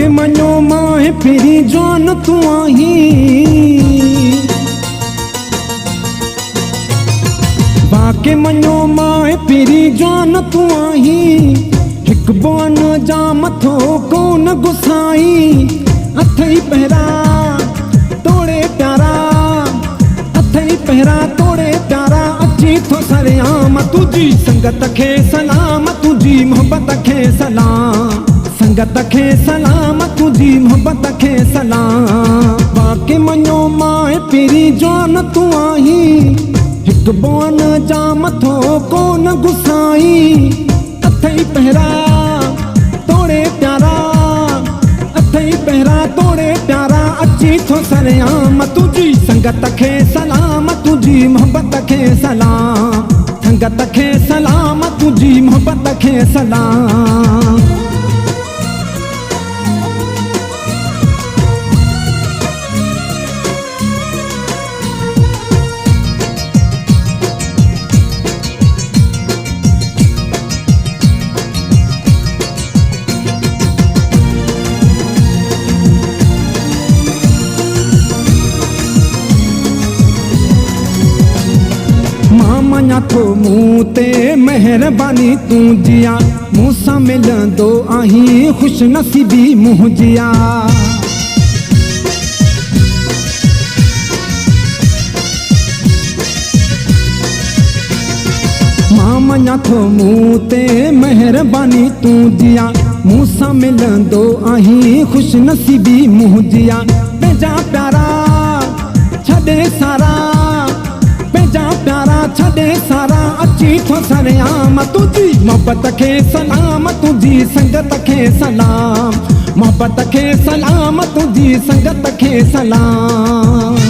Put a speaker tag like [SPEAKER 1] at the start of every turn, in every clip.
[SPEAKER 1] वाके मनो माए फिरी जान तू आही, वाके मनो माए फिरी जान तू आही। हिक बोन जाम थो कोन गुसाई, अथई पहरा तोड़े प्यारा, अथई पहरा तोड़े प्यारा। अची थो सरेआम तुझी संगत खे सलाम, तुझी मोहब्बत खे सलाम, संगत खे सलाम, तुझी मोहब्बत खे सलाम। वाके मनो माए फिरी जान तू आही, हिक बोन जाम थो कोन गुसाई। अथई पहरा तोड़े प्यारा, अथई पहरा तोड़े प्यारा। अची थो सरेआम तुझी संगत खे सलाम, तुझी मोहब्बत खे सलाम, संगत खे सलाम, तुझी मोहब्बत खे सलाम। मना थो मूं ते मेहरबानी तू जिया, मूंसां मिलंदो आहीं खुश नसीबी मुंहिंजिया। मां मना थो मूं ते मेहरबानी तू जिया, मूंसां मिलंदो आहीं खुश नसीबी मुंहिंजिया। पंहिंजा प्यारा छॾे सारा, पंहिंजा प्यारा छॾे सारा। अची थो सरेआम तुझी मोहब्बत खे सलाम, तुझी संगत खे सलाम, मोहब्बत खे सलाम, तुझी संगत खे सलाम।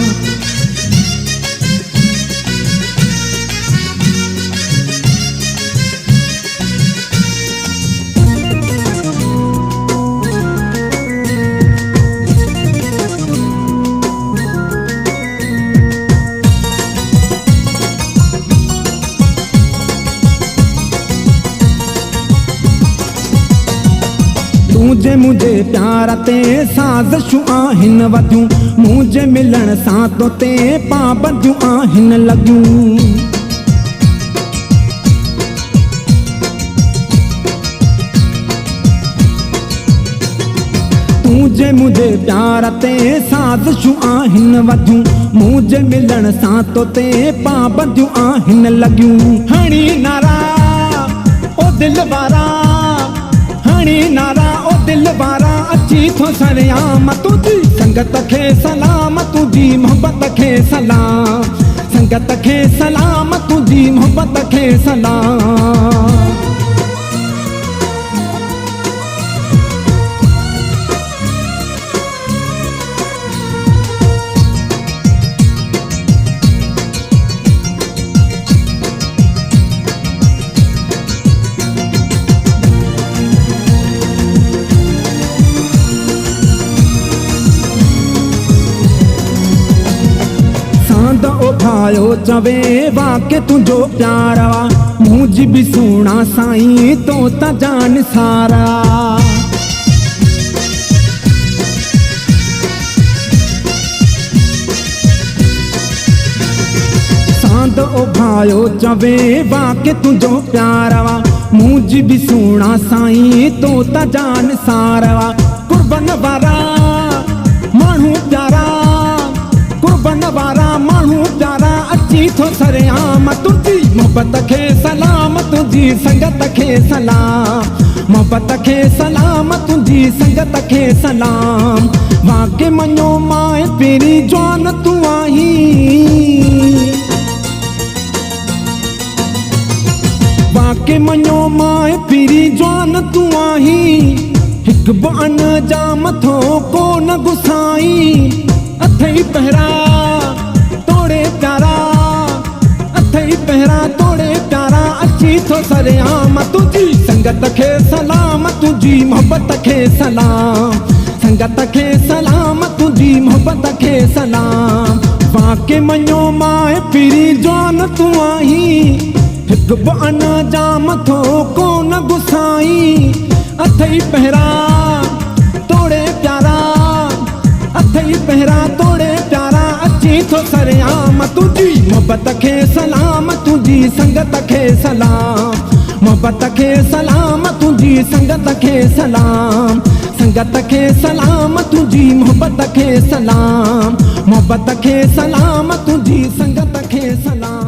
[SPEAKER 1] तुझे मुझे प्यार ते साज़िशूं आहिनि वधियूं, मुझे मिलण सां तो ते पाबंदियूं आहिनि लॻियूं। तुझे मुझे प्यार ते साज़िशूं आहिनि वधियूं, मुझे मिलण सां तो ते पाबंदियूं आहिनि लॻियूं। हणी नारा ओ दिल वारा, हणी नारा ओ दिल वारा। अची थो सरेआम तुझी संगत खे सलाम, तुझी मोहब्बत खे सलाम, संगत खे सलाम, तुझी मोहब्बत खे सलाम। ओ भायो चवे वाके तुझो प्यार वा, मुझी भी सुना साईं तो ता जान सारा। सांद ओ भायो चवे वाके तुझो प्यार वा, मुझी भी सुना साईं तो ता जान सारा। कुर्बन वारा मानू प्यारा, कुर्बन वारा मानू प्यारा। अची थो सरेआम तुझी मोहब्बत खे सलाम, तुझी संगत खे सलाम, मोहब्बत खे सलाम, तुझी संगत खे सलाम। वाके मनो माए फिरी जान तू आही, वाके मनो माए फिरी जान तू आही। हिक बन जाम थो कोन गुसाई, अथई पहरा तोड़े प्यारा, अथई पहरा तोड़े प्यारा। अची थो सरेआम तुझी संगत खे सलाम, तुझी मोहब्बत खे सलाम, संगत खे सलाम, तुझी मोहब्बत खे सलाम। वाके मनो माए फिरी जान तू आही, हिक बन जाम थो कोन गुसाई। अथई पहरा तोड़े थो सरेआम तुंहिंजी मोहबत खे सलाम तुंहिंजी संगत खे सलाम मोहबत खे सलाम तुंहिंजी संगत खे सलाम संगत खे सलाम तुंहिंजी मोहबत खे सलाम मोहबत खे सलाम तुंहिंजी संगत खे सलाम